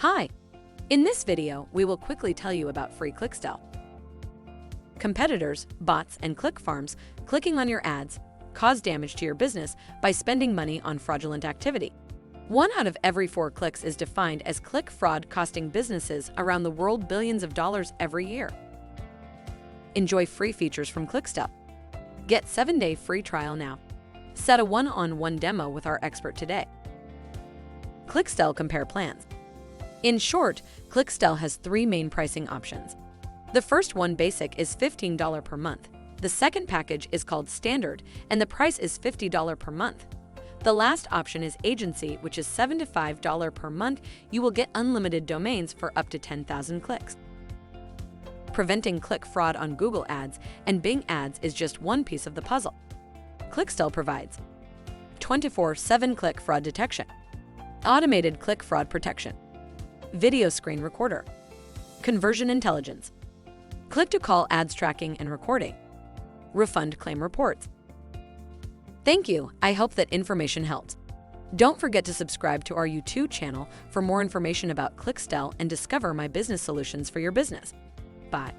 Hi! In this video, we will quickly tell you about free Clixtell. Competitors, bots, and click farms clicking on your ads cause damage to your business by spending money on fraudulent activity. 1 out of every 4 clicks is defined as click fraud, costing businesses around the world billions of dollars every year. Enjoy free features from Clixtell. Get 7-day free trial now. Set a one-on-one demo with our expert today. Clixtell Compare Plans. In short, Clixtell has 3 main pricing options. The first one, Basic, is $15 per month. The second package is called Standard, and the price is $50 per month. The last option is Agency, which is $75 per month. You will get unlimited domains for up to 10,000 clicks. Preventing click fraud on Google Ads and Bing Ads is just one piece of the puzzle. Clixtell provides 24/7 click fraud detection, automated click fraud protection, video screen recorder, conversion intelligence, click-to-call ads tracking and recording, refund claim reports. Thank you. I hope that information helped. Don't forget to subscribe to our YouTube channel for more information about Clixtell and discover my business solutions for your business. Bye.